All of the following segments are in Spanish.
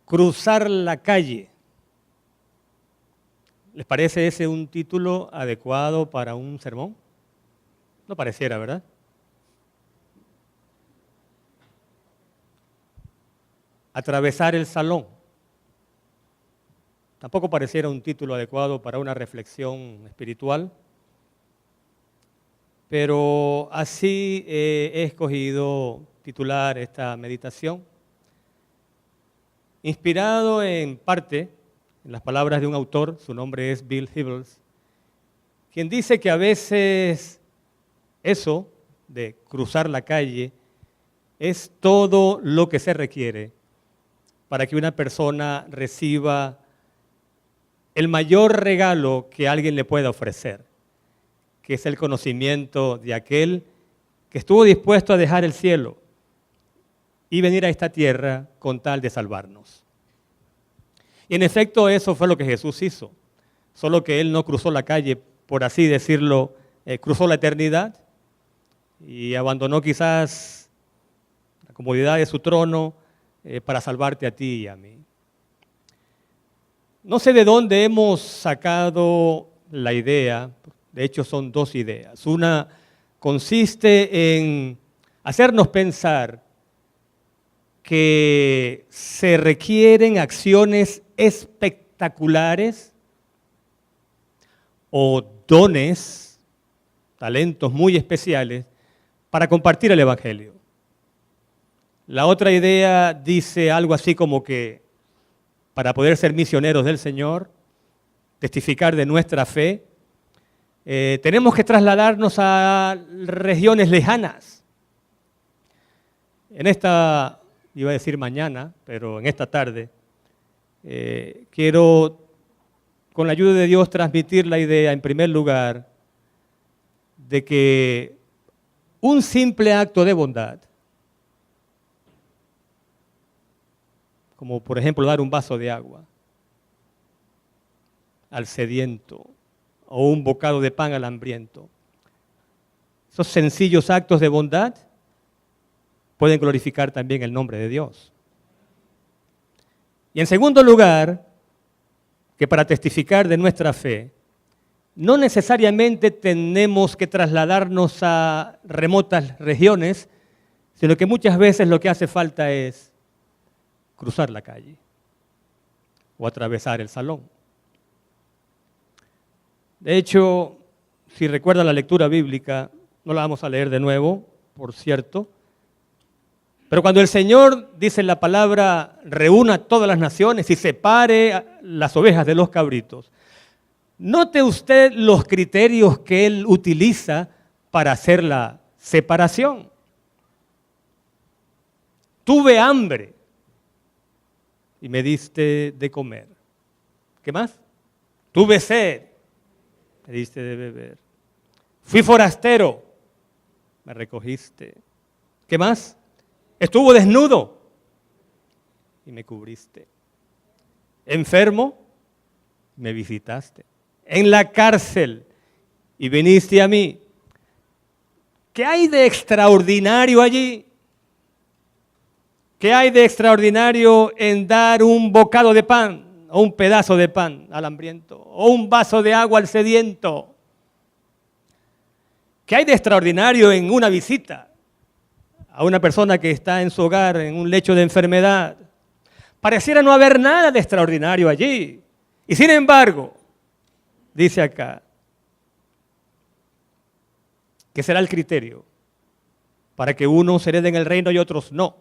Cruzar la calle. ¿Les parece ese un título adecuado para un sermón? No pareciera, ¿verdad? Atravesar el salón. Tampoco pareciera un título adecuado para una reflexión espiritual, pero así he escogido titular esta meditación, inspirado en parte en las palabras de un autor, su nombre es Bill Hybels, quien dice que a veces eso de cruzar la calle es todo lo que se requiere para que una persona reciba el mayor regalo que alguien le pueda ofrecer, que es el conocimiento de aquel que estuvo dispuesto a dejar el cielo y venir a esta tierra con tal de salvarnos. Y en efecto eso fue lo que Jesús hizo, solo que Él no cruzó la calle, por así decirlo, cruzó la eternidad y abandonó quizás la comodidad de su trono para salvarte a ti y a mí. No sé de dónde hemos sacado la idea, de hecho son dos ideas. Una consiste en hacernos pensar que se requieren acciones espectaculares o dones, talentos muy especiales para compartir el Evangelio. La otra idea dice algo así como que para poder ser misioneros del Señor, testificar de nuestra fe, tenemos que trasladarnos a regiones lejanas. En esta, iba a decir mañana, pero en esta tarde, quiero, con la ayuda de Dios, transmitir la idea, en primer lugar, de que un simple acto de bondad, como por ejemplo dar un vaso de agua al sediento o un bocado de pan al hambriento, esos sencillos actos de bondad pueden glorificar también el nombre de Dios. Y en segundo lugar, que para testificar de nuestra fe, no necesariamente tenemos que trasladarnos a remotas regiones, sino que muchas veces lo que hace falta es cruzar la calle o atravesar el salón. De hecho, si recuerdan la lectura bíblica, no la vamos a leer de nuevo, por cierto, pero cuando el Señor dice en la palabra, reúna todas las naciones y separe las ovejas de los cabritos, note usted los criterios que Él utiliza para hacer la separación. Tuve hambre y me diste de comer. ¿Qué más? Tuve sed, me diste de beber. Fui forastero, me recogiste. ¿Qué más? Estuvo desnudo y me cubriste. Enfermo, me visitaste. En la cárcel y viniste a mí. ¿Qué hay de extraordinario allí? ¿Qué hay de extraordinario en dar un bocado de pan o un pedazo de pan al hambriento o un vaso de agua al sediento? ¿Qué hay de extraordinario en una visita a una persona que está en su hogar en un lecho de enfermedad? Pareciera no haber nada de extraordinario allí. Y sin embargo, dice acá, que será el criterio para que unos hereden el reino y otros no.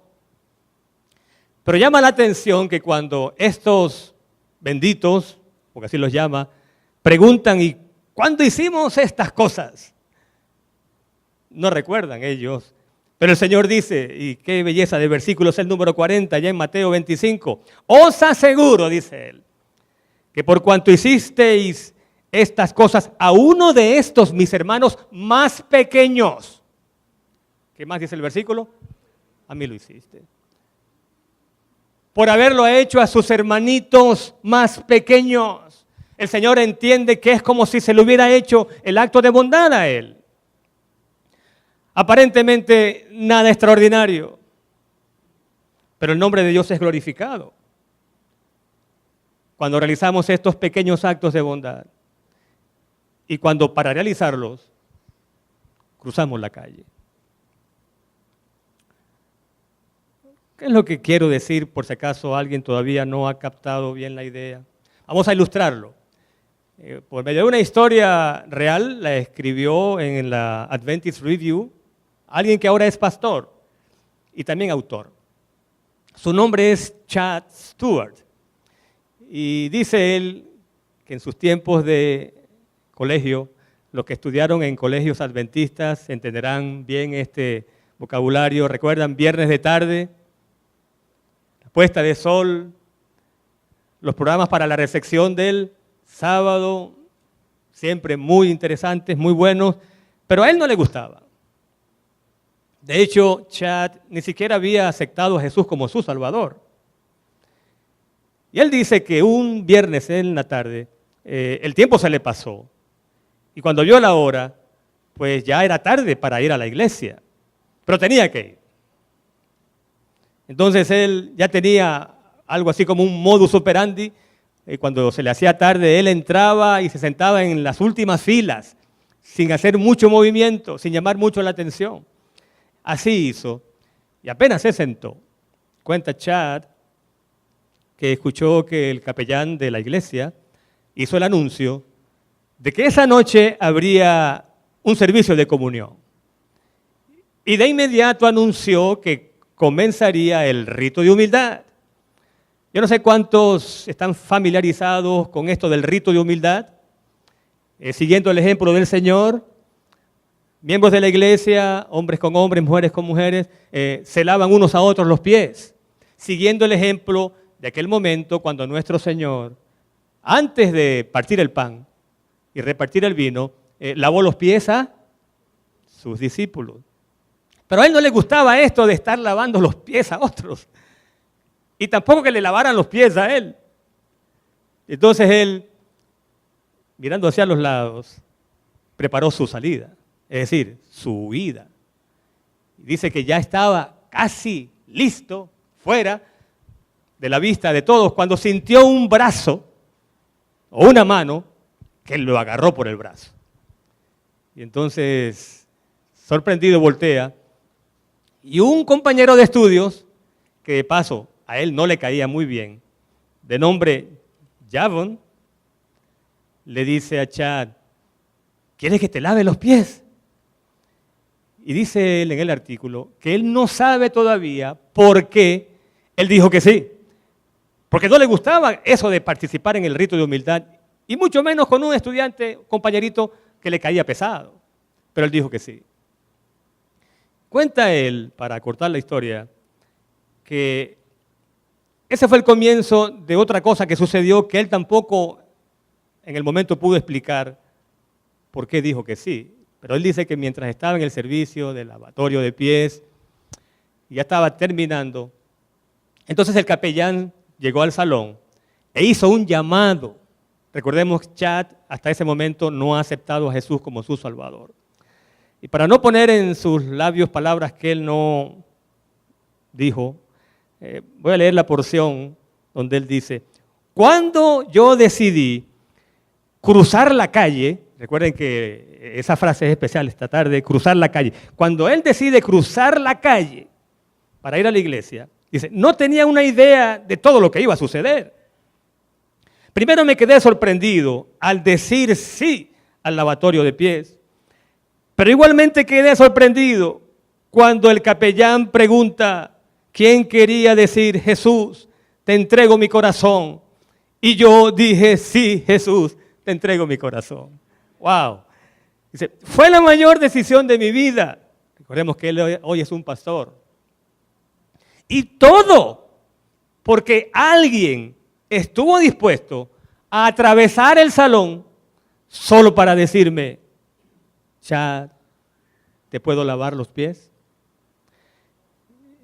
Pero llama la atención que cuando estos benditos, porque así los llama, preguntan, ¿y cuándo hicimos estas cosas? No recuerdan ellos. Pero el Señor dice, y qué belleza de versículos, el número 40, ya en Mateo 25, os aseguro, dice Él, que por cuanto hicisteis estas cosas a uno de estos mis hermanos más pequeños, ¿qué más dice el versículo? A mí lo hiciste. Por haberlo hecho a sus hermanitos más pequeños. El Señor entiende que es como si se le hubiera hecho el acto de bondad a Él. Aparentemente nada extraordinario, pero el nombre de Dios es glorificado. cuando realizamos estos pequeños actos de bondad y cuando para realizarlos cruzamos la calle. ¿Qué es lo que quiero decir por si acaso alguien todavía no ha captado bien la idea? Vamos a ilustrarlo. Por medio de una historia real, la escribió en la Adventist Review alguien que ahora es pastor y también autor. Su nombre es Chad Stewart. Y dice él que en sus tiempos de colegio, los que estudiaron en colegios adventistas entenderán bien este vocabulario. ¿Recuerdan? Viernes de tarde, la puesta de sol, los programas para la recepción del sábado, siempre muy interesantes, muy buenos, pero a él no le gustaba. De hecho, Chad ni siquiera había aceptado a Jesús como su Salvador. Y él dice que un viernes en la tarde, el tiempo se le pasó. Y cuando vio la hora, pues ya era tarde para ir a la iglesia. Pero tenía que ir. Entonces él ya tenía algo así como un modus operandi. Cuando se le hacía tarde, él entraba y se sentaba en las últimas filas, sin hacer mucho movimiento, sin llamar mucho la atención. Así hizo. Y apenas se sentó, cuenta Chad, que escuchó que el capellán de la iglesia hizo el anuncio de que esa noche habría un servicio de comunión. Y de inmediato anunció que comenzaría el rito de humildad. Yo no sé cuántos están familiarizados con esto del rito de humildad, siguiendo el ejemplo del Señor. Miembros de la iglesia, hombres con hombres, mujeres con mujeres, se lavan unos a otros los pies, siguiendo el ejemplo de aquel momento cuando nuestro Señor, antes de partir el pan y repartir el vino, lavó los pies a sus discípulos. Pero a él no le gustaba esto de estar lavando los pies a otros. Y tampoco que le lavaran los pies a él. Entonces él, mirando hacia los lados, preparó su salida, es decir, su huida. Dice que ya estaba casi listo, fuera de la vista de todos, cuando sintió un brazo o una mano que lo agarró por el brazo. Y entonces, sorprendido, voltea. Y un compañero de estudios, que de paso a él no le caía muy bien, de nombre Javon, le dice a Chad, ¿quieres que te lave los pies? Y dice él en el artículo que él no sabe todavía por qué él dijo que sí. Porque no le gustaba eso de participar en el rito de humildad, y mucho menos con un estudiante, compañerito, que le caía pesado. Pero él dijo que sí. Cuenta él, para cortar la historia, que ese fue el comienzo de otra cosa que sucedió que él tampoco en el momento pudo explicar por qué dijo que sí. Pero él dice que mientras estaba en el servicio del lavatorio de pies, ya estaba terminando, entonces el capellán llegó al salón e hizo un llamado. Recordemos, Chad hasta ese momento no ha aceptado a Jesús como su Salvador. Y para no poner en sus labios palabras que él no dijo, voy a leer la porción donde él dice, cuando yo decidí cruzar la calle, recuerden que esa frase es especial esta tarde, cruzar la calle. Cuando él decide cruzar la calle para ir a la iglesia, dice, no tenía una idea de todo lo que iba a suceder. Primero me quedé sorprendido al decir sí al lavatorio de pies, pero igualmente quedé sorprendido cuando el capellán pregunta, ¿quién quería decir Jesús, te entrego mi corazón? Y yo dije, sí, Jesús, te entrego mi corazón. ¡Wow! Dice, fue la mayor decisión de mi vida. Recordemos que él hoy es un pastor. Y todo porque alguien estuvo dispuesto a atravesar el salón solo para decirme, Chad, ¿te puedo lavar los pies?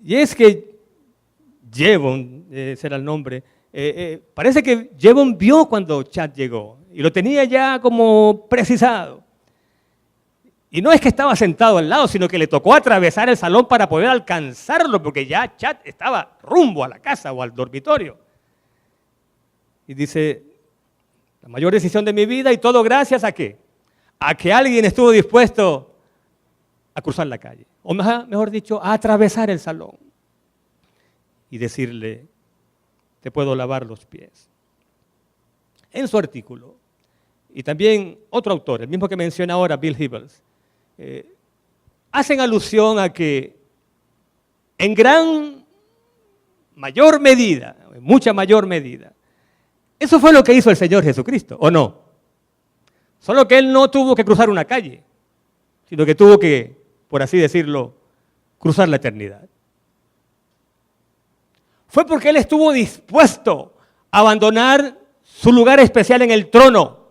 Y es que Jevon, ese era el nombre, parece que Jevon vio cuando Chad llegó y lo tenía ya como precisado. Y no es que estaba sentado al lado, sino que le tocó atravesar el salón para poder alcanzarlo, porque ya Chad estaba rumbo a la casa o al dormitorio. Y dice, la mayor decisión de mi vida, y todo gracias ¿a qué? A que alguien estuvo dispuesto a cruzar la calle. O mejor dicho, a atravesar el salón. Y decirle, te puedo lavar los pies. En su artículo, y también otro autor, el mismo que menciona ahora, Bill Hybels, hacen alusión a que en mayor medida, en mucha mayor medida, eso fue lo que hizo el Señor Jesucristo, ¿o no? Solo que Él no tuvo que cruzar una calle, sino que tuvo que, por así decirlo, cruzar la eternidad. Fue porque Él estuvo dispuesto a abandonar su lugar especial en el trono,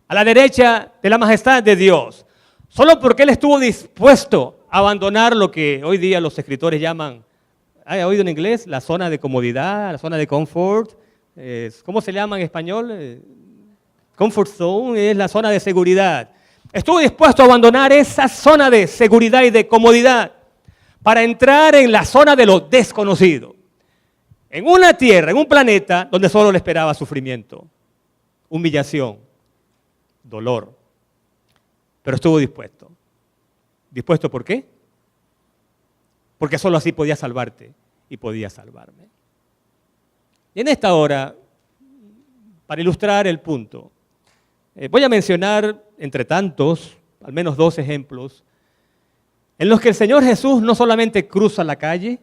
a la derecha de la majestad de Dios. Solo porque Él estuvo dispuesto a abandonar lo que hoy día los escritores llaman, ¿ha oído en inglés? La zona de comodidad, la zona de confort. ¿Cómo se llama en español? Comfort zone es la zona de seguridad. Estuvo dispuesto a abandonar esa zona de seguridad y de comodidad para entrar en la zona de lo desconocido. En una tierra, en un planeta donde solo le esperaba sufrimiento, humillación, dolor. Pero estuvo dispuesto. ¿Dispuesto por qué? Porque solo así podía salvarte y podía salvarme. Y en esta hora, para ilustrar el punto, voy a mencionar, entre tantos, al menos 2 ejemplos, en los que el Señor Jesús no solamente cruza la calle,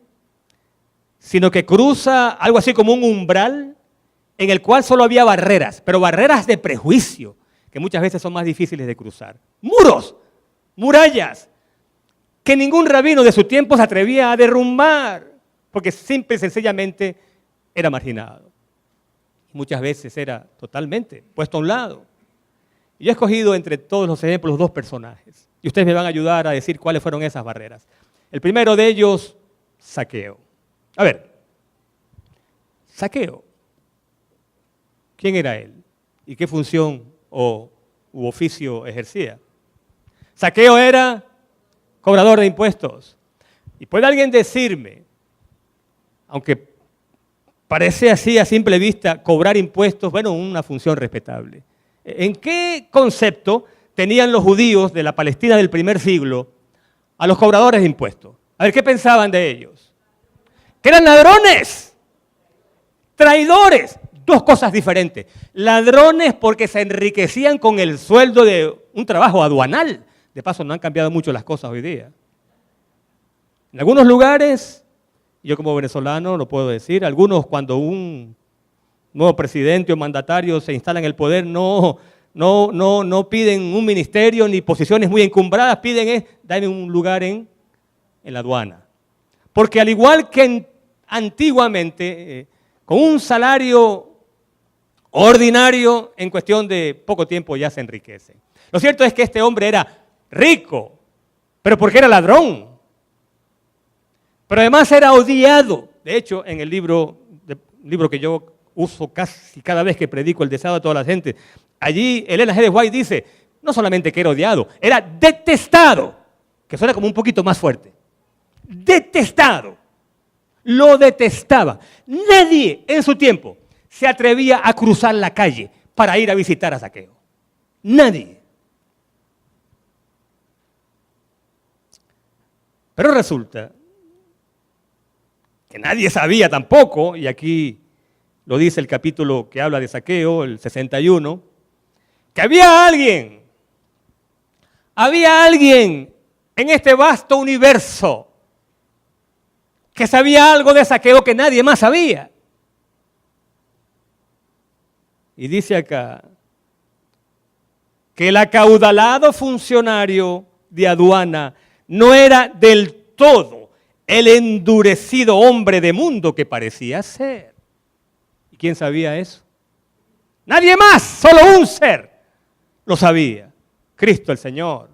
sino que cruza algo así como un umbral en el cual solo había barreras, pero barreras de prejuicio, que muchas veces son más difíciles de cruzar. Muros, murallas, que ningún rabino de su tiempo se atrevía a derrumbar, porque simple y sencillamente era marginado. Muchas veces era totalmente puesto a un lado. Y yo he escogido entre todos los ejemplos 2 personajes, y ustedes me van a ayudar a decir cuáles fueron esas barreras. El primero de ellos, Zaqueo. A ver, Zaqueo, ¿quién era él? ¿Y qué función u oficio ejercía? Zaqueo era cobrador de impuestos. ¿Y puede alguien decirme, aunque parece así a simple vista, cobrar impuestos, bueno, una función respetable? ¿En qué concepto tenían los judíos de la Palestina del primer siglo a los cobradores de impuestos? A ver, ¿qué pensaban de ellos? Que eran ladrones, traidores, 2 cosas diferentes. Ladrones porque se enriquecían con el sueldo de un trabajo aduanal. De paso, no han cambiado mucho las cosas hoy día. En algunos lugares, yo como venezolano lo puedo decir, algunos cuando un nuevo presidente o mandatario se instala en el poder no piden un ministerio ni posiciones muy encumbradas, piden dame un lugar en la aduana. Porque al igual que antiguamente, con un salario ordinario, en cuestión de poco tiempo ya se enriquece. Lo cierto es que este hombre era rico, pero porque era ladrón. Pero además era odiado. De hecho, en el libro que yo uso casi cada vez que predico el deseado a toda la gente, allí Elena G. de White dice, no solamente que era odiado, era detestado, que suena como un poquito más fuerte. Detestado. Lo detestaba. Nadie en su tiempo se atrevía a cruzar la calle para ir a visitar a Zaqueo. Nadie. Pero resulta que nadie sabía tampoco, y aquí lo dice el capítulo que habla de Zaqueo, el 61, que había alguien en este vasto universo que sabía algo de Zaqueo que nadie más sabía. Y dice acá que el acaudalado funcionario de aduana no era del todo el endurecido hombre de mundo que parecía ser. ¿Y quién sabía eso? Nadie más, solo un ser lo sabía, Cristo el Señor.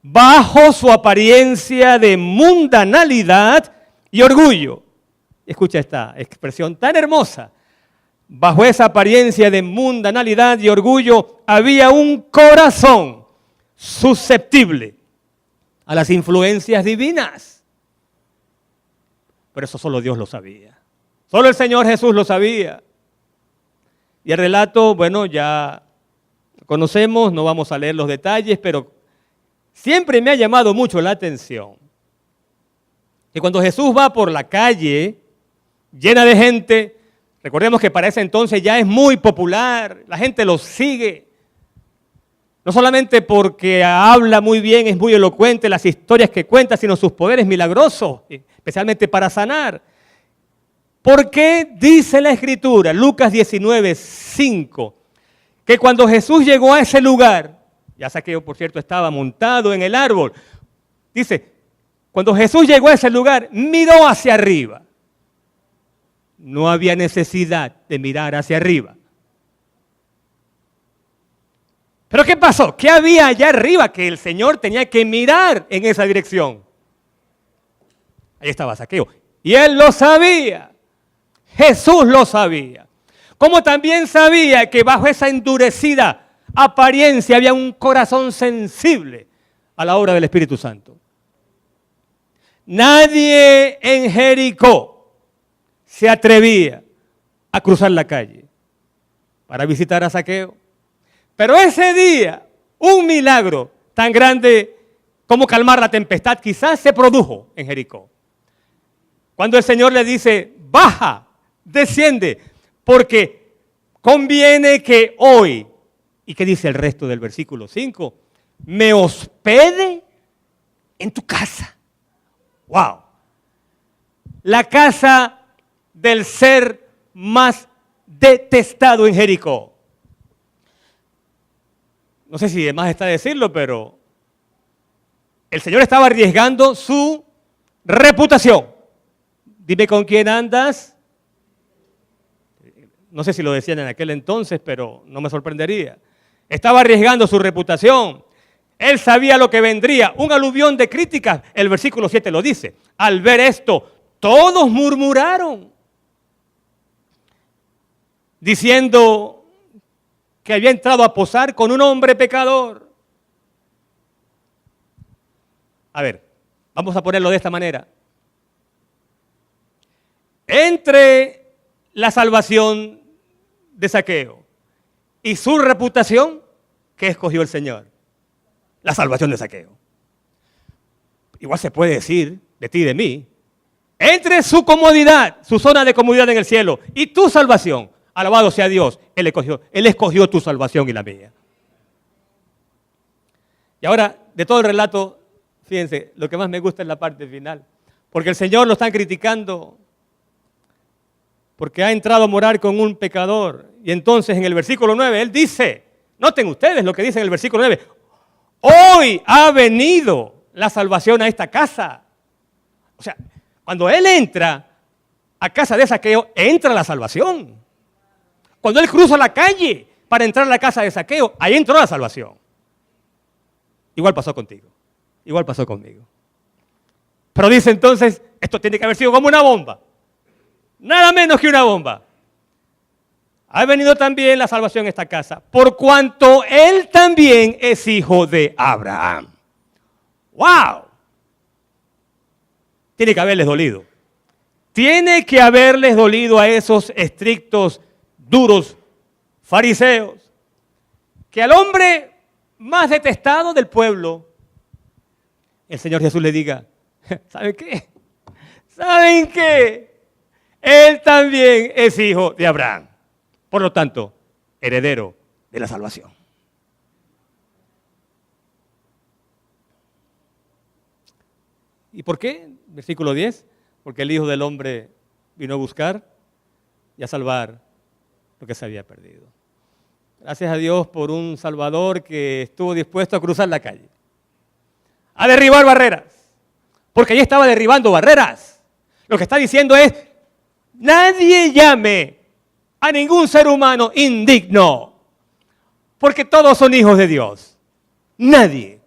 Bajo su apariencia de mundanalidad y orgullo. Escucha esta expresión tan hermosa. Bajo esa apariencia de mundanalidad y orgullo había un corazón susceptible a las influencias divinas. Pero eso solo Dios lo sabía. Solo el Señor Jesús lo sabía. Y el relato, bueno, ya lo conocemos, no vamos a leer los detalles, pero siempre me ha llamado mucho la atención que cuando Jesús va por la calle llena de gente, recordemos que para ese entonces ya es muy popular, la gente lo sigue. No solamente porque habla muy bien, es muy elocuente, las historias que cuenta, sino sus poderes milagrosos, especialmente para sanar. ¿Por qué dice la Escritura, Lucas 19:5, que cuando Jesús llegó a ese lugar, ya Zaqueo, por cierto, estaba montado en el árbol, dice, cuando Jesús llegó a ese lugar, miró hacia arriba. No había necesidad de mirar hacia arriba. ¿Pero qué pasó? ¿Qué había allá arriba que el Señor tenía que mirar en esa dirección? Ahí estaba Zaqueo. Y él lo sabía. Jesús lo sabía. Como también sabía que bajo esa endurecida apariencia había un corazón sensible a la obra del Espíritu Santo. Nadie en Jericó se atrevía a cruzar la calle para visitar a Zaqueo. Pero ese día, un milagro tan grande como calmar la tempestad quizás se produjo en Jericó. Cuando el Señor le dice, baja, desciende, porque conviene que hoy, ¿y qué dice el resto del versículo 5? Me hospede en tu casa. ¡Wow! La casa del ser más detestado en Jericó. No sé si de más está decirlo, pero el Señor estaba arriesgando su reputación. Dime con quién andas. No sé si lo decían en aquel entonces, pero no me sorprendería. Estaba arriesgando su reputación. Él sabía lo que vendría, un aluvión de críticas. El versículo 7 lo dice. Al ver esto, todos murmuraron, diciendo que había entrado a posar con un hombre pecador. A ver, vamos a ponerlo de esta manera. Entre la salvación de Zaqueo y su reputación, ¿qué escogió el Señor? La salvación de Zaqueo. Igual se puede decir de ti y de mí. Entre su comodidad, su zona de comodidad en el cielo y tu salvación, alabado sea Dios, Él escogió tu salvación y la mía. Y ahora, de todo el relato, fíjense, lo que más me gusta es la parte final. Porque el Señor lo están criticando porque ha entrado a morar con un pecador. Y entonces en el versículo 9, Él dice, noten ustedes lo que dice en el versículo 9, hoy ha venido la salvación a esta casa. O sea, cuando Él entra a casa de Zaqueo, entra la salvación. Cuando Él cruza la calle para entrar a la casa de Zaqueo, ahí entró la salvación. Igual pasó contigo, igual pasó conmigo. Pero dice entonces, esto tiene que haber sido como una bomba. Nada menos que una bomba. Ha venido también la salvación a esta casa, por cuanto Él también es hijo de Abraham. ¡Wow! Tiene que haberles dolido. Tiene que haberles dolido a esos estrictos, duros fariseos, que al hombre más detestado del pueblo, el Señor Jesús le diga, ¿saben qué? ¿Saben qué? Él también es hijo de Abraham. Por lo tanto, heredero de la salvación. ¿Y por qué? Versículo 10. Porque el Hijo del Hombre vino a buscar y a salvar lo que se había perdido. Gracias a Dios por un Salvador que estuvo dispuesto a cruzar la calle, a derribar barreras, porque allí estaba derribando barreras. Lo que está diciendo es, nadie llame a ningún ser humano indigno, porque todos son hijos de Dios. Nadie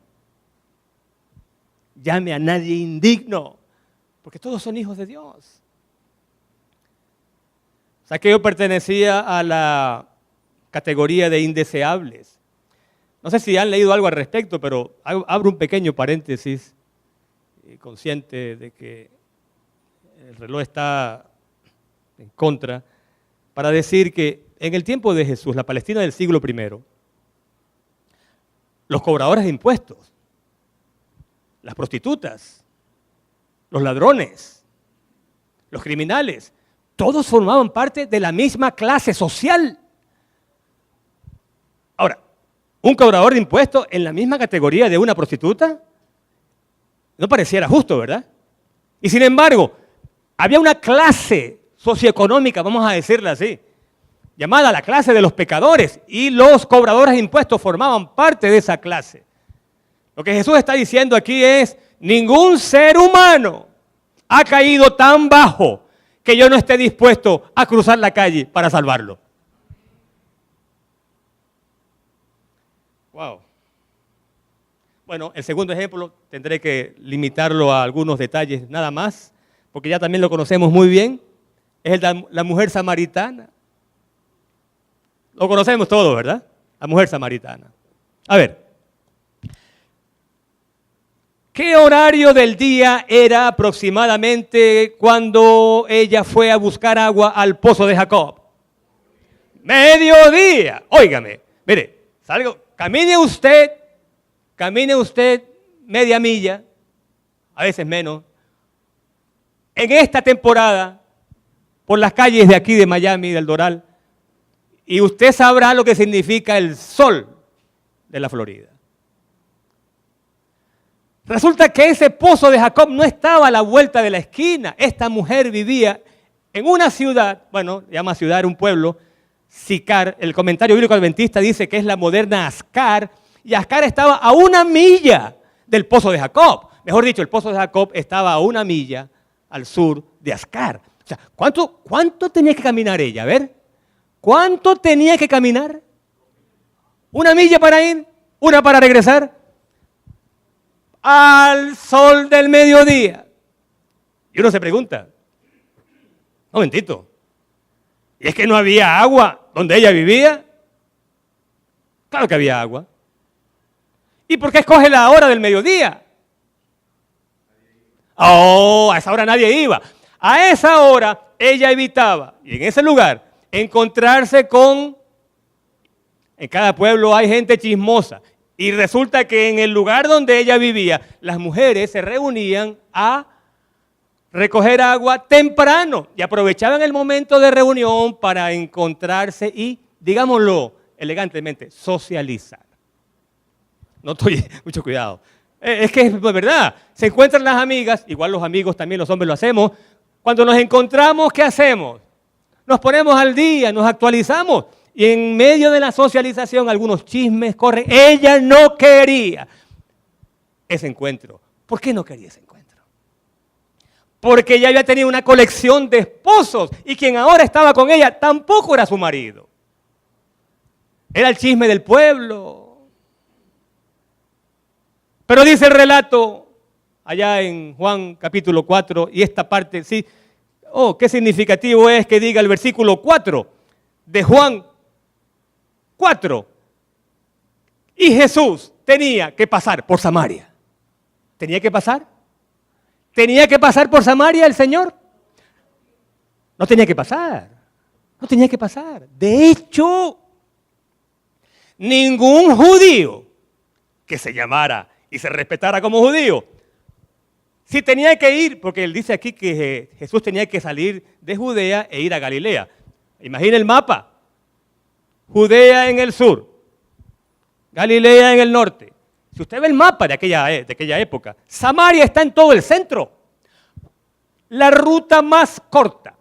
llame a nadie indigno, porque todos son hijos de Dios. Zaqueo pertenecía a la categoría de indeseables. No sé si han leído algo al respecto, pero abro un pequeño paréntesis, consciente de que el reloj está en contra, para decir que en el tiempo de Jesús, la Palestina del siglo I, los cobradores de impuestos, las prostitutas, los ladrones, los criminales, todos formaban parte de la misma clase social. Ahora, un cobrador de impuestos en la misma categoría de una prostituta, no pareciera justo, ¿verdad? Y sin embargo, había una clase socioeconómica, vamos a decirla así, llamada la clase de los pecadores, y los cobradores de impuestos formaban parte de esa clase. Lo que Jesús está diciendo aquí es, ningún ser humano ha caído tan bajo que yo no esté dispuesto a cruzar la calle para salvarlo. Wow. Bueno, el segundo ejemplo tendré que limitarlo a algunos detalles nada más, porque ya también lo conocemos muy bien, es la mujer samaritana. Lo conocemos todos, ¿verdad? La mujer samaritana. A ver, ¿qué horario del día era aproximadamente cuando ella fue a buscar agua al pozo de Jacob? Mediodía. Óigame, mire, camine usted media milla, a veces menos, en esta temporada, por las calles de aquí de Miami, del Doral, y usted sabrá lo que significa el sol de la Florida. Resulta que ese pozo de Jacob no estaba a la vuelta de la esquina. Esta mujer vivía en una ciudad, bueno, llama ciudad, era un pueblo, Sicar. El comentario bíblico adventista dice que es la moderna Ascar, y Ascar estaba a 1 milla del pozo de Jacob. Mejor dicho, el pozo de Jacob estaba a 1 milla al sur de Ascar. O sea, ¿cuánto tenía que caminar ella? A ver, ¿cuánto tenía que caminar? 1 milla para ir, 1 para regresar. Al sol del mediodía. Y uno se pregunta, un momentito, ¿y es que no había agua donde ella vivía? Claro que había agua. ¿Y por qué escoge la hora del mediodía? Oh, a esa hora nadie iba. A esa hora ella evitaba, y en ese lugar, encontrarse con, en cada pueblo hay gente chismosa, y resulta que en el lugar donde ella vivía, las mujeres se reunían a recoger agua temprano y aprovechaban el momento de reunión para encontrarse y, digámoslo elegantemente, socializar. No estoy, mucho cuidado. Es que es verdad, se encuentran las amigas, igual los amigos también, los hombres lo hacemos. Cuando nos encontramos, ¿qué hacemos? Nos ponemos al día, nos actualizamos. Y en medio de la socialización, algunos chismes corren. Ella no quería ese encuentro. ¿Por qué no quería ese encuentro? Porque ella había tenido una colección de esposos y quien ahora estaba con ella tampoco era su marido. Era el chisme del pueblo. Pero dice el relato allá en Juan capítulo 4, y esta parte, sí, qué significativo es que diga el versículo 4 de Juan 4. Y Jesús tenía que pasar por Samaria. ¿Tenía que pasar? ¿Tenía que pasar por Samaria el Señor? No tenía que pasar. No tenía que pasar. De hecho, ningún judío que se llamara y se respetara como judío, si tenía que ir, porque él dice aquí que Jesús tenía que salir de Judea e ir a Galilea. Imagina el mapa. Judea en el sur, Galilea en el norte. Si usted ve el mapa de aquella época, Samaria está en todo el centro. La ruta más corta,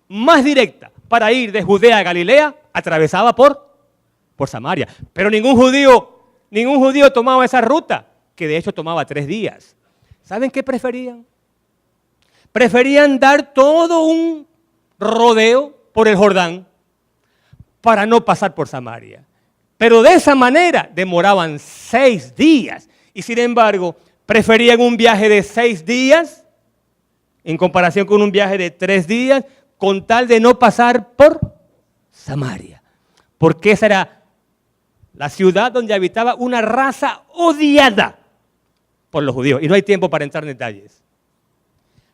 más directa para ir de Judea a Galilea, atravesaba por Samaria. Pero ningún judío tomaba esa ruta, que de hecho tomaba 3 días. ¿Saben qué preferían? Preferían dar todo un rodeo por el Jordán para no pasar por Samaria. Pero de esa manera demoraban 6 días. Y sin embargo, preferían un viaje de 6 días en comparación con un viaje de 3 días, con tal de no pasar por Samaria. Porque esa era la ciudad donde habitaba una raza odiada por los judíos. Y no hay tiempo para entrar en detalles.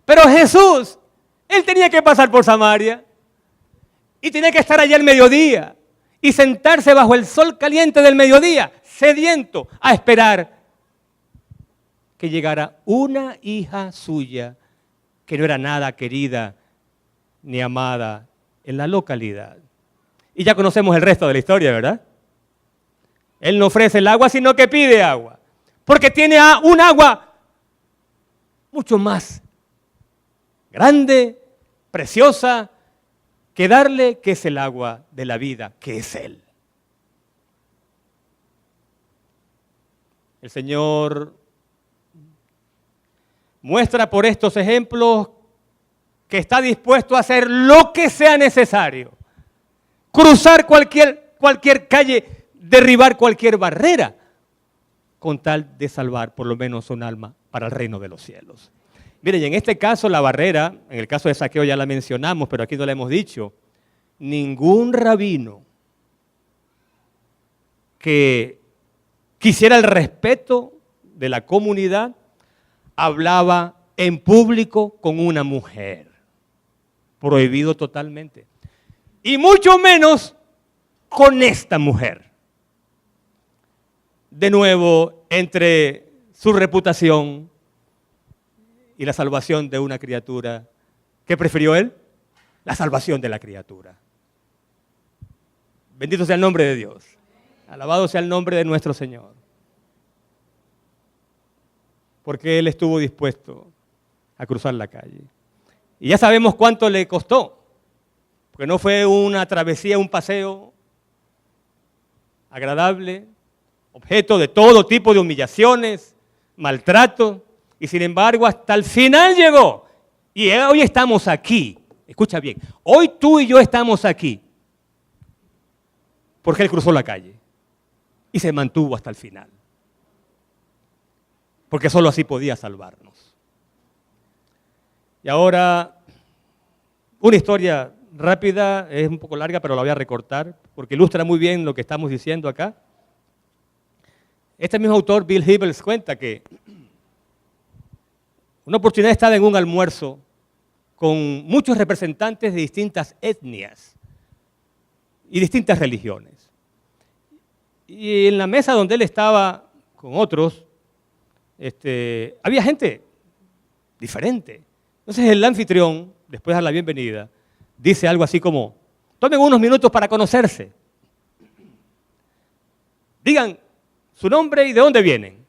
Pero Jesús, él tenía que pasar por Samaria. y tenía que estar allá al mediodía y sentarse bajo el sol caliente del mediodía, sediento, a esperar que llegara una hija suya que no era nada querida ni amada en la localidad. Y ya conocemos el resto de la historia, ¿verdad? Él no ofrece el agua, sino que pide agua, porque tiene un agua mucho más grande, preciosa, que darle, que es el agua de la vida, que es Él. El Señor muestra por estos ejemplos que está dispuesto a hacer lo que sea necesario, cruzar cualquier calle, derribar cualquier barrera, con tal de salvar por lo menos un alma para el reino de los cielos. Miren, y en este caso la barrera, en el caso de Zaqueo ya la mencionamos, pero aquí no la hemos dicho, ningún rabino que quisiera el respeto de la comunidad hablaba en público con una mujer. Prohibido totalmente. Y mucho menos con esta mujer. De nuevo, entre su reputación y la salvación de una criatura, ¿qué prefirió él? La salvación de la criatura. Bendito sea el nombre de Dios. Alabado sea el nombre de nuestro Señor. Porque Él estuvo dispuesto a cruzar la calle. Y ya sabemos cuánto le costó. Porque no fue una travesía, un paseo agradable, objeto de todo tipo de humillaciones, maltrato. Y sin embargo, hasta el final llegó. Y hoy estamos aquí. Escucha bien. Hoy tú y yo estamos aquí. Porque Él cruzó la calle. Y se mantuvo hasta el final. Porque solo así podía salvarnos. Y ahora, una historia rápida, es un poco larga, pero la voy a recortar, porque ilustra muy bien lo que estamos diciendo acá. Este mismo autor, Bill Hybels, cuenta que una oportunidad estaba en un almuerzo con muchos representantes de distintas etnias y distintas religiones. Y en la mesa donde él estaba con otros, había gente diferente. Entonces el anfitrión, después de dar la bienvenida, dice algo así como, tomen unos minutos para conocerse. Digan su nombre y de dónde vienen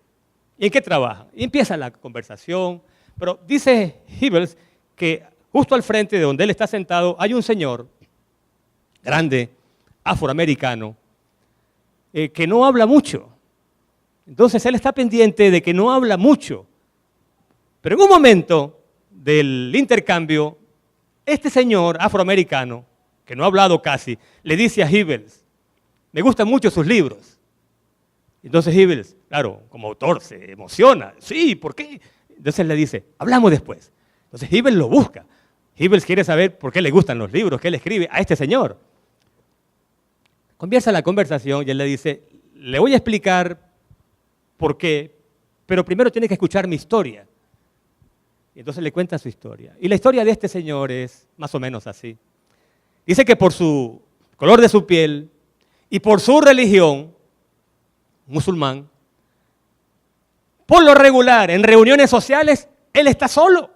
y en qué trabajan. Y empieza la conversación, pero dice Hybels que justo al frente de donde él está sentado hay un señor grande, afroamericano, que no habla mucho. Entonces él está pendiente de que no habla mucho. Pero en un momento del intercambio, este señor afroamericano, que no ha hablado casi, le dice a Hybels, me gustan mucho sus libros. Entonces Hybels, claro, como autor se emociona. Sí, ¿por qué? Entonces le dice, hablamos después. Entonces Hybels lo busca. Hybels quiere saber por qué le gustan los libros que él escribe a este señor. Comienza la conversación y él le dice, le voy a explicar por qué, pero primero tiene que escuchar mi historia. Y entonces le cuenta su historia. Y la historia de este señor es más o menos así. Dice que por su color de su piel y por su religión, musulmán, por lo regular, en reuniones sociales, él está solo.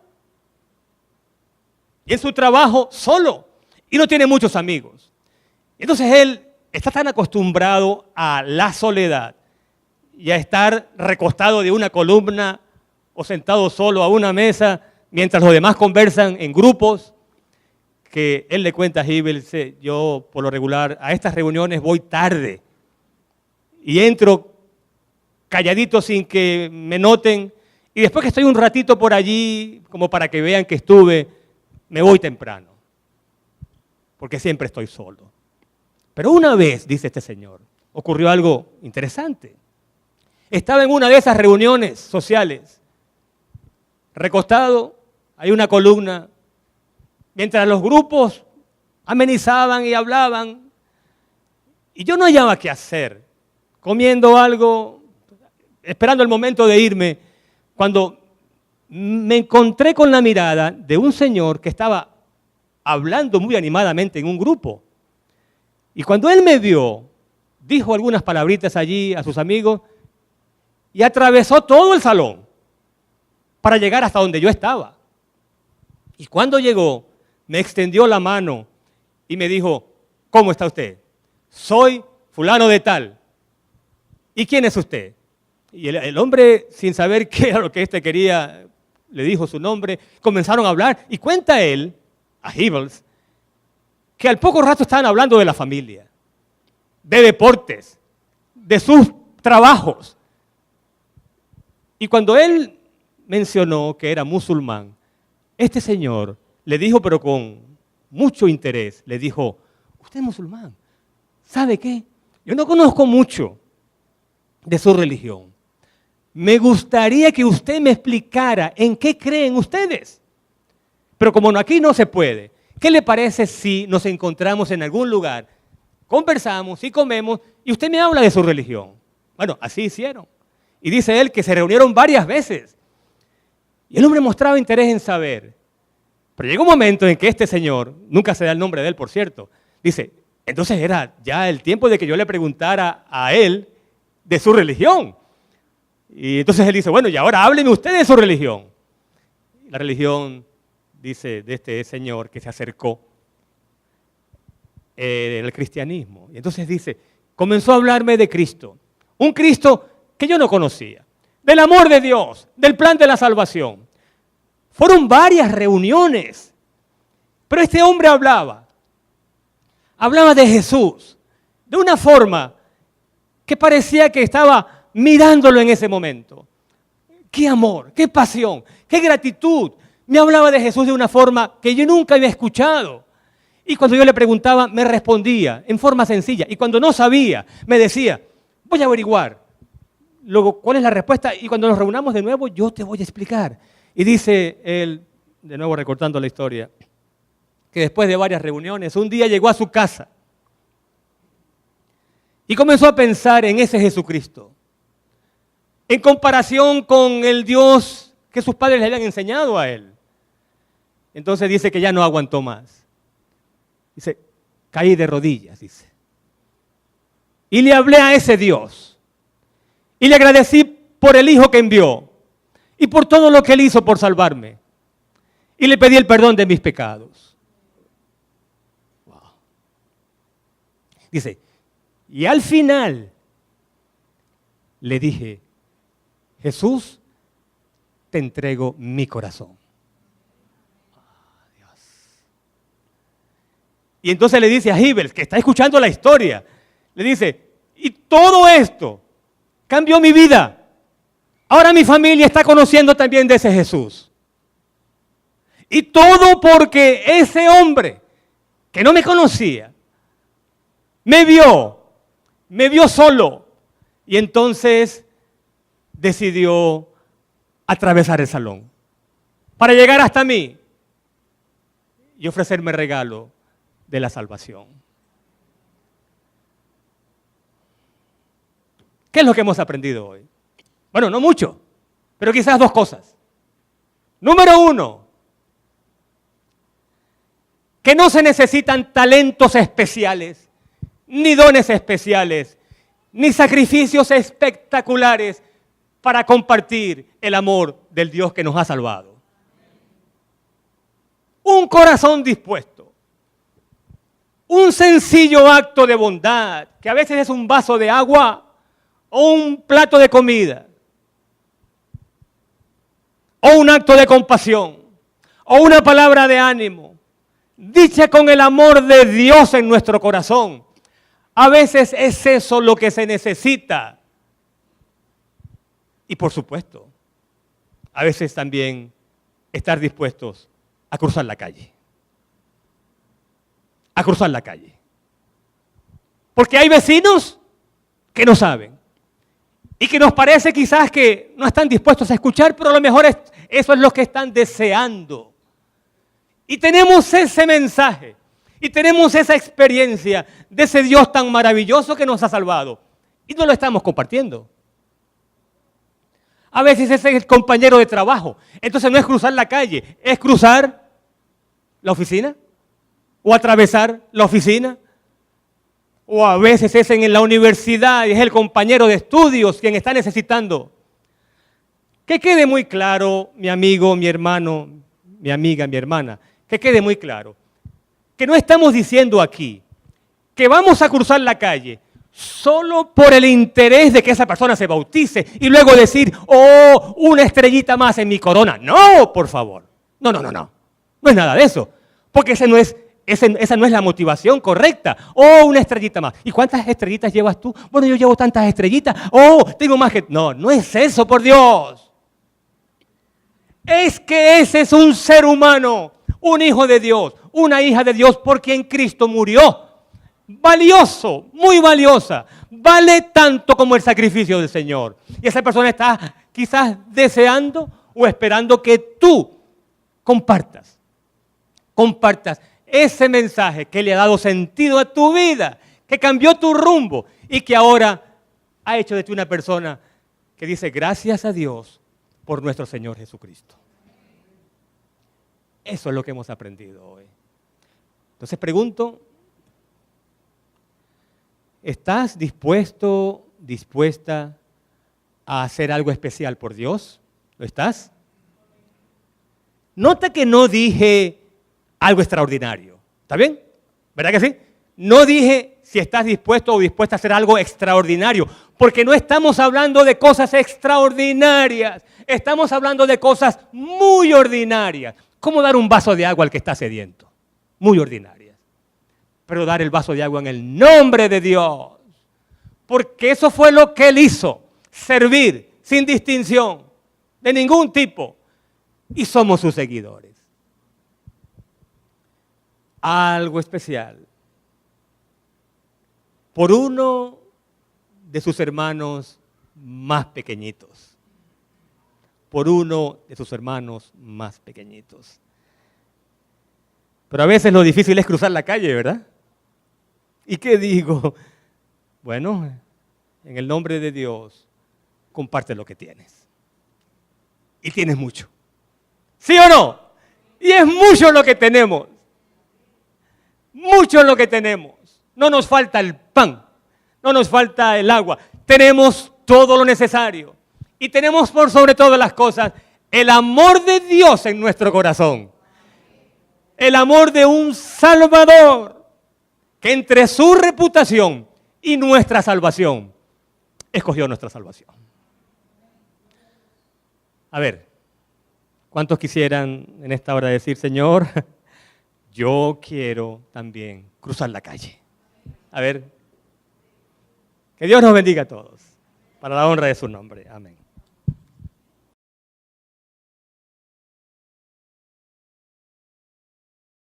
Y en su trabajo, solo. Y no tiene muchos amigos. Entonces él está tan acostumbrado a la soledad y a estar recostado de una columna o sentado solo a una mesa mientras los demás conversan en grupos, que él le cuenta a Hybels, yo por lo regular a estas reuniones voy tarde y entro calladito sin que me noten y después que estoy un ratito por allí, como para que vean que estuve, me voy temprano, porque siempre estoy solo. Pero una vez, dice este señor, ocurrió algo interesante. Estaba en una de esas reuniones sociales, recostado, hay una columna, mientras los grupos amenizaban y hablaban, y yo no hallaba qué hacer, comiendo algo, esperando el momento de irme, cuando me encontré con la mirada de un señor que estaba hablando muy animadamente en un grupo, Y cuando él me vio, dijo algunas palabritas allí a sus amigos y atravesó todo el salón para llegar hasta donde yo estaba. Y cuando llegó, me extendió la mano y me dijo, ¿cómo está usted? Soy fulano de tal. ¿Y quién es usted? Y el hombre, sin saber qué era lo que éste quería, le dijo su nombre, comenzaron a hablar. Y cuenta él, a Hibbles, que al poco rato estaban hablando de la familia, de deportes, de sus trabajos. Y cuando él mencionó que era musulmán, este señor le dijo, pero con mucho interés, le dijo, usted es musulmán, ¿sabe qué? Yo no conozco mucho de su religión. Me gustaría que usted me explicara en qué creen ustedes. Pero como aquí no se puede, ¿qué le parece si nos encontramos en algún lugar, conversamos y comemos y usted me habla de su religión? Bueno, así hicieron. Y dice él que se reunieron varias veces. Y el hombre mostraba interés en saber. Pero llegó un momento en que este señor, nunca se da el nombre de él, por cierto, dice, entonces era ya el tiempo de que yo le preguntara a él de su religión. Y entonces él dice, bueno, y ahora hábleme usted de su religión. La religión, dice, de este señor que se acercó, el cristianismo. Y entonces dice, comenzó a hablarme de Cristo, un Cristo que yo no conocía, del amor de Dios, del plan de la salvación. Fueron varias reuniones, pero este hombre hablaba de Jesús de una forma que parecía que estaba mirándolo en ese momento. ¡Qué amor, qué pasión, qué gratitud! Me hablaba de Jesús de una forma que yo nunca había escuchado. Y cuando yo le preguntaba, me respondía en forma sencilla. Y cuando no sabía, me decía, voy a averiguar. Luego, ¿cuál es la respuesta? Y cuando nos reunamos de nuevo, yo te voy a explicar. Y dice él, de nuevo recortando la historia, que después de varias reuniones, un día llegó a su casa y comenzó a pensar en ese Jesucristo, en comparación con el Dios que sus padres le habían enseñado a él. Entonces dice que ya no aguantó más. Dice, caí de rodillas, dice. Y le hablé a ese Dios. Y le agradecí por el Hijo que envió. Y por todo lo que Él hizo por salvarme. Y le pedí el perdón de mis pecados. Wow. Dice, y al final le dije, Jesús, te entrego mi corazón. Dios. Y entonces le dice a Hibbles, que está escuchando la historia, le dice, y todo esto cambió mi vida. Ahora mi familia está conociendo también de ese Jesús. Y todo porque ese hombre que no me conocía, me vio solo. Y entonces decidió atravesar el salón para llegar hasta mí y ofrecerme regalo de la salvación. ¿Qué es lo que hemos aprendido hoy? Bueno, no mucho, pero quizás dos cosas. Número uno, que no se necesitan talentos especiales, ni dones especiales, ni sacrificios espectaculares para compartir el amor del Dios que nos ha salvado. Un corazón dispuesto, un sencillo acto de bondad, que a veces es un vaso de agua o un plato de comida, o un acto de compasión, o una palabra de ánimo, dicha con el amor de Dios en nuestro corazón. A veces es eso lo que se necesita. Y por supuesto, a veces también estar dispuestos a cruzar la calle. A cruzar la calle. Porque hay vecinos que no saben. Y que nos parece quizás que no están dispuestos a escuchar, pero a lo mejor eso es lo que están deseando. Y tenemos ese mensaje, y tenemos esa experiencia de ese Dios tan maravilloso que nos ha salvado. Y no lo estamos compartiendo. A veces ese es el compañero de trabajo. Entonces no es cruzar la calle, es cruzar la oficina o atravesar la oficina. O a veces es en la universidad y es el compañero de estudios quien está necesitando. Que quede muy claro, mi amigo, mi hermano, mi amiga, mi hermana, que quede muy claro que no estamos diciendo aquí que vamos a cruzar la calle solo por el interés de que esa persona se bautice y luego decir, oh, una estrellita más en mi corona. No, por favor. No. No es nada de eso. Porque esa no es la motivación correcta. Oh, una estrellita más. ¿Y cuántas estrellitas llevas tú? Bueno, yo llevo tantas estrellitas. Oh, tengo más que... No es eso, por Dios. Es que ese es un ser humano, un hijo de Dios, una hija de Dios por quien Cristo murió. Valioso, muy valiosa, vale tanto como el sacrificio del Señor. Y esa persona está quizás deseando o esperando que tú compartas ese mensaje que le ha dado sentido a tu vida, que cambió tu rumbo y que ahora ha hecho de ti una persona que dice gracias a Dios por nuestro Señor Jesucristo. Eso es lo que hemos aprendido hoy. Entonces pregunto, ¿estás dispuesto, dispuesta a hacer algo especial por Dios? ¿Lo estás? Nota que no dije algo extraordinario. ¿Está bien? ¿Verdad que sí? No dije si estás dispuesto o dispuesta a hacer algo extraordinario, porque no estamos hablando de cosas extraordinarias, estamos hablando de cosas muy ordinarias. ¿Cómo dar un vaso de agua al que está sediento? Muy ordinarias. Pero dar el vaso de agua en el nombre de Dios. Porque eso fue lo que Él hizo. Servir sin distinción de ningún tipo. Y somos sus seguidores. Algo especial. Por uno de sus hermanos más pequeñitos. Por uno de sus hermanos más pequeñitos. Pero a veces lo difícil es cruzar la calle, ¿verdad? ¿Y qué digo? Bueno, en el nombre de Dios, comparte lo que tienes. Y tienes mucho. ¿Sí o no? Y es mucho lo que tenemos. Mucho lo que tenemos. No nos falta el pan, no nos falta el agua. Tenemos todo lo necesario. Y tenemos por sobre todas las cosas el amor de Dios en nuestro corazón. El amor de un Salvador que entre su reputación y nuestra salvación escogió nuestra salvación. A ver, ¿cuántos quisieran en esta hora decir, Señor, yo quiero también cruzar la calle? A ver, que Dios nos bendiga a todos, para la honra de su nombre. Amén.